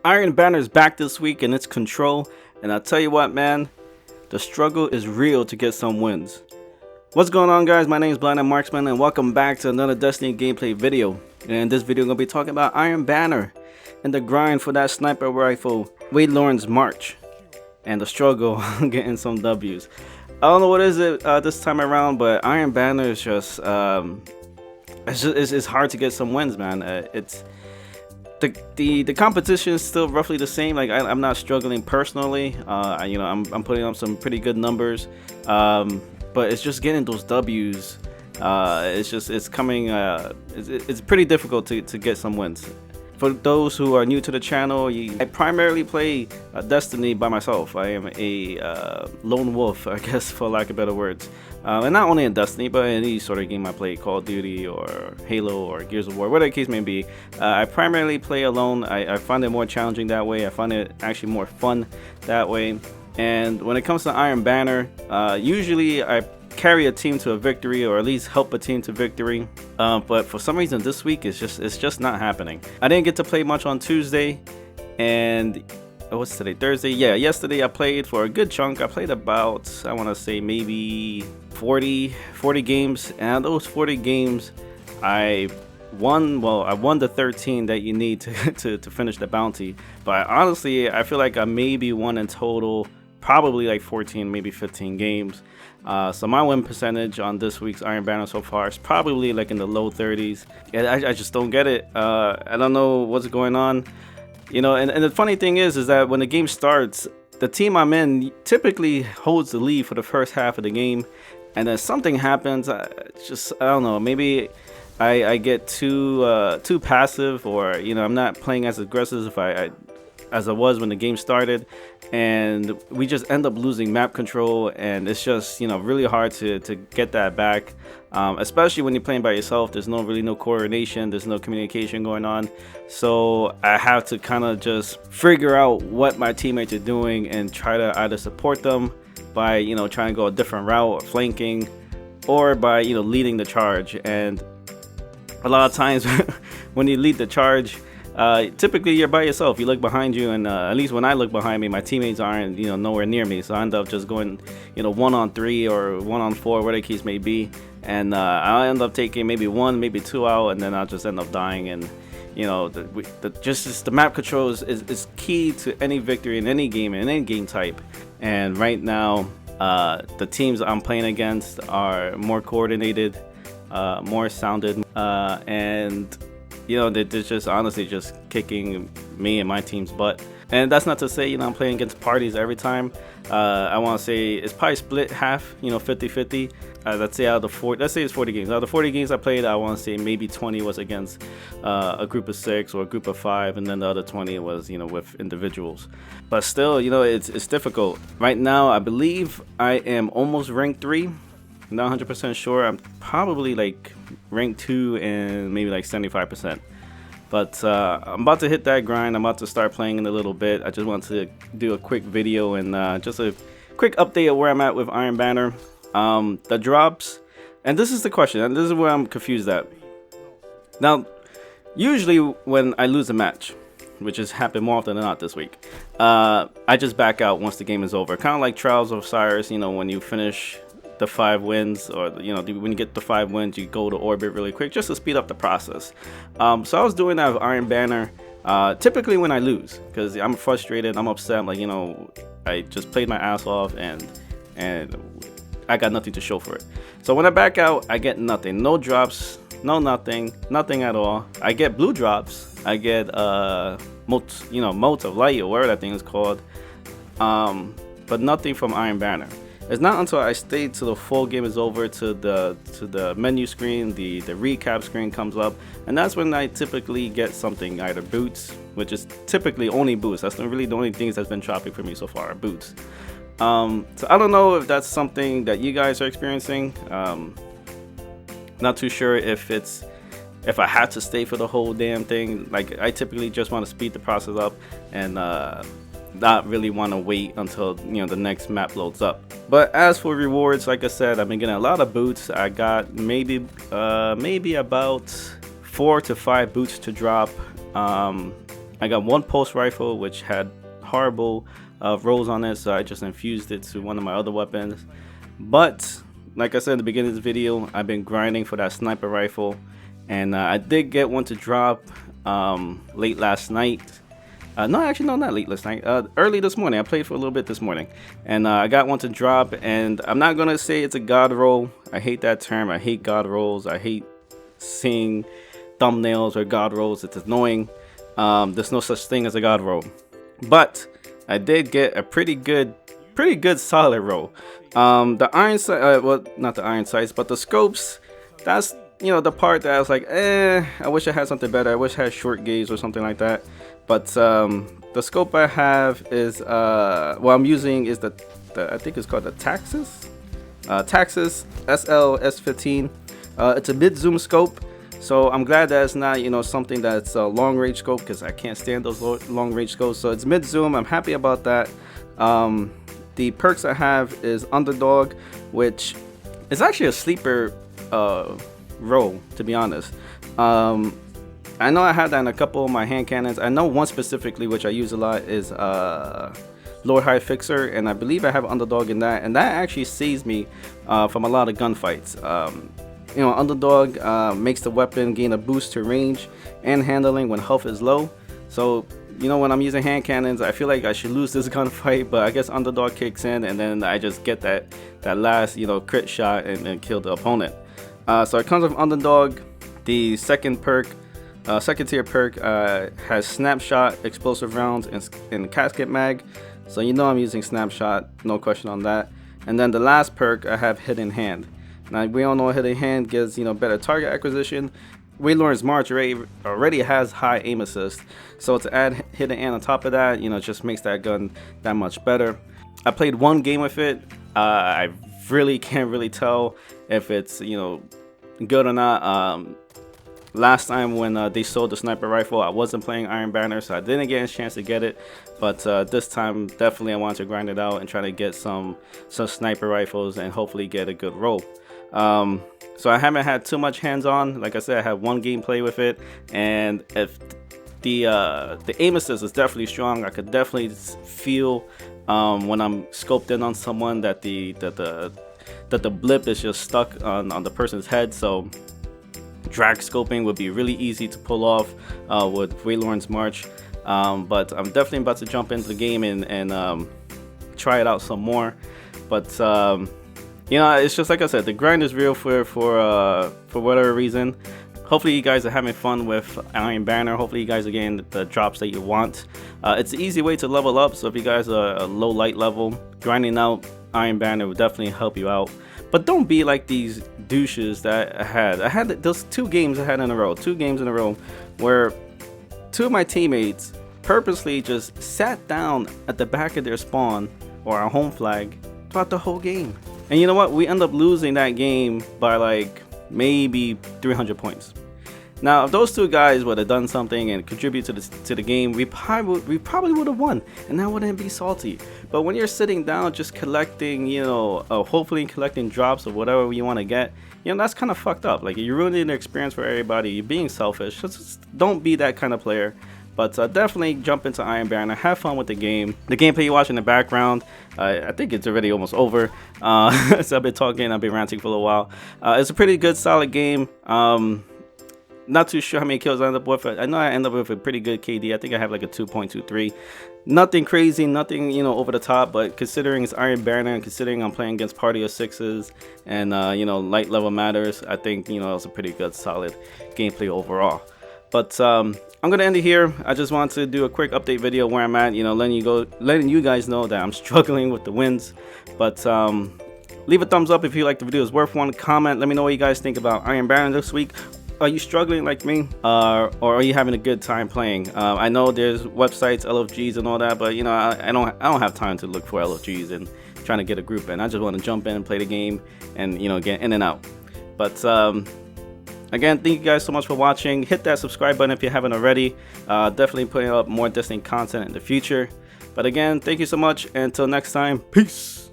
Iron Banner's back this week in its control, and I'll tell you what, man, the struggle is real to get some wins. What's going on, guys? My name is BlindedMarksman, and welcome back to another Destiny gameplay video. And in this video, I'm going to be talking about Iron Banner and the grind for that sniper rifle, Wade Lauren's March, and the struggle getting some W's. I don't know what is it this time around, but Iron Banner is just, it's hard to get some wins, man. It's the competition is still roughly the same. Like I'm not struggling personally. I'm putting up some pretty good numbers, but it's just getting those W's. It's pretty difficult to get some wins. For those who are new to the channel, I primarily play Destiny by myself. I am a lone wolf, I guess, for lack of better words. And not only in Destiny, but in any sort of game I play, Call of Duty or Halo or Gears of War, whatever the case may be. I primarily play alone. I find it more challenging that way. I find it actually more fun that way. And when it comes to Iron Banner, usually I carry a team to a victory, or at least help a team to victory, but for some reason this week it's just not happening. I didn't get to play much on Tuesday, and what's today, Thursday? Yeah, yesterday I played for a good chunk. I played about, I want to say maybe 40 games, and those 40 games I won the 13 that you need to finish the bounty. But honestly, I feel like I maybe won in total probably like 14, maybe 15 games. So my win percentage on this week's Iron Banner so far is probably like in the low 30s. And I just don't get it. I don't know what's going on. You know, and the funny thing is that when the game starts, the team I'm in typically holds the lead for the first half of the game. And then something happens. I don't know, maybe I get too passive, or, you know, I'm not playing as aggressive as I was when the game started, and we just end up losing map control, and it's just, you know, really hard to get that back, especially when you're playing by yourself. There's really no coordination, there's no communication going on, so I have to kind of just figure out what my teammates are doing and try to either support them by, you know, trying to go a different route or flanking, or by, you know, leading the charge. And a lot of times when you lead the charge, typically you're by yourself. You look behind you, and at least when I look behind me, my teammates aren't, you know, nowhere near me. So I end up just going, you know, 1-on-3 or 1-on-4, whatever the case may be, and I end up taking maybe 1, maybe 2 out, and then I'll just end up dying. And, you know, the map control is key to any victory in any game, in any game type. And right now, the teams I'm playing against are more coordinated, more sounded, and, you know, they're just honestly just kicking me and my team's butt. And that's not to say, you know, I'm playing against parties every time. I want to say it's probably split half, you know, 50-50. Let's say it's 40 games. Out of the 40 games I played, I want to say maybe 20 was against a group of 6 or a group of 5, and then the other 20 was, you know, with individuals. But still, you know, it's difficult. Right now, I believe I am almost rank 3. Not 100% sure. I'm probably like rank 2 and maybe like 75%. But I'm about to hit that grind. I'm about to start playing in a little bit. I just want to do a quick video and just a quick update of where I'm at with Iron Banner. The drops, and this is the question, and this is where I'm confused at. Now, usually when I lose a match, which has happened more often than not this week, I just back out once the game is over. Kind of like Trials of Osiris, you know, when you finish the 5 wins, or, you know, when you get the 5 wins, you go to orbit really quick just to speed up the process. So I was doing that with Iron Banner, typically when I lose, because I'm frustrated, I'm upset. I'm like, you know, I just played my ass off, and I got nothing to show for it. So when I back out, I get nothing. No drops, nothing at all. I get blue drops. I get motes of light, or whatever that thing is called, but nothing from Iron Banner. It's not until I stay till the full game is over, to the menu screen, the recap screen comes up, and that's when I typically get something, either boots, which is typically only boots. That's really the only things that's been dropping for me so far, are boots. So I don't know if that's something that you guys are experiencing. Not too sure if I had to stay for the whole damn thing. Like, I typically just want to speed the process up and not really want to wait until, you know, the next map loads up. But as for rewards, like I said, I've been getting a lot of boots. I got maybe about 4 to 5 boots to drop. I got one pulse rifle which had horrible rolls on it, so I just infused it to one of my other weapons. But like I said in the beginning of this video, I've been grinding for that sniper rifle, and I did get one to drop late last night. No, actually, no, not late last night. Early this morning. I played for a little bit this morning, and I got one to drop. And I'm not gonna say it's a god roll. I hate that term. I hate god rolls. I hate seeing thumbnails or god rolls. It's annoying. There's no such thing as a god roll. But I did get a pretty good solid roll. The iron sight, well, not the iron sights, but the scopes. That's, you know, the part that I was like, I wish I had something better. I wish I had short gaze or something like that. But the scope I have is what I'm using is the I think it's called the Taxis SL-S15. It's a mid zoom scope, so I'm glad that it's not, you know, something that's a long range scope, because I can't stand those long range scopes. So it's mid zoom. I'm happy about that. The perks I have is Underdog, which is actually a sleeper roll, to be honest. I know I had that in a couple of my hand cannons. I know one specifically which I use a lot is Lord High Fixer, and I believe I have Underdog in that, and that actually saves me from a lot of gunfights. You know, Underdog makes the weapon gain a boost to range and handling when health is low. So, you know, when I'm using hand cannons, I feel like I should lose this gunfight, but I guess Underdog kicks in, and then I just get that last, you know, crit shot and kill the opponent. So it comes with Underdog. The second perk, second tier perk, has Snapshot, explosive rounds, and casket mag. So you know I'm using Snapshot, no question on that. And then the last perk, I have Hidden Hand. Now we all know Hidden Hand gives, you know, better target acquisition. Waylorn's March already has high aim assist, so to add Hidden Hand on top of that, you know, just makes that gun that much better. I played one game with it. I really can't really tell if it's, you know, good or not. Last time when they sold the sniper rifle, I wasn't playing Iron Banner, so I didn't get a chance to get it. But this time, definitely I want to grind it out and try to get some sniper rifles and hopefully get a good roll. So I haven't had too much hands-on. Like I said, I had one gameplay with it, and if the aim assist is definitely strong. I could definitely feel when I'm scoped in on someone that the blip is just stuck on the person's head. So drag scoping would be really easy to pull off with Waylorn's March. But I'm definitely about to jump into the game and try it out some more. But you know, it's just like I said, the grind is real for whatever reason. Hopefully you guys are having fun with Iron Banner. Hopefully you guys are getting the drops that you want. It's an easy way to level up, so if you guys are a low light level, grinding out Iron Banner will definitely help you out. But don't be like these douches that I had those two games in a row where two of my teammates purposely just sat down at the back of their spawn or our home flag throughout the whole game. And you know what? We end up losing that game by like maybe 300 points. Now, if those two guys would have done something and contribute to the game, we probably would have won, and that wouldn't be salty. But when you're sitting down just collecting, you know, hopefully collecting drops or whatever you want to get, you know, that's kind of fucked up. Like, you're ruining the experience for everybody. You're being selfish. Just don't be that kind of player. But definitely jump into Iron Banner, have fun with the game. The gameplay you watch in the background, I think it's already almost over. So I've been talking, I've been ranting for a little while. It's a pretty good, solid game. Not too sure how many kills I end up with. I know I end up with a pretty good KD. I think I have like a 2.23. Nothing crazy, nothing, you know, over the top. But considering it's Iron Banner and considering I'm playing against party of 6s and you know, light level matters, I think, you know, it was a pretty good, solid gameplay overall. But I'm gonna end it here. I just want to do a quick update video where I'm at, you know, letting you guys know that I'm struggling with the wins. But leave a thumbs up if you like the video. It's worth one. Comment, let me know what you guys think about Iron Banner this week. Are you struggling like me, or are you having a good time playing? I know there's websites, LFGs and all that, but you know, I don't have time to look for LFGs and trying to get a group in. I just want to jump in and play the game and, you know, get in and out. But again, thank you guys so much for watching. Hit that subscribe button if you haven't already. Definitely putting up more Destiny content in the future. But again, thank you so much. Until next time, peace.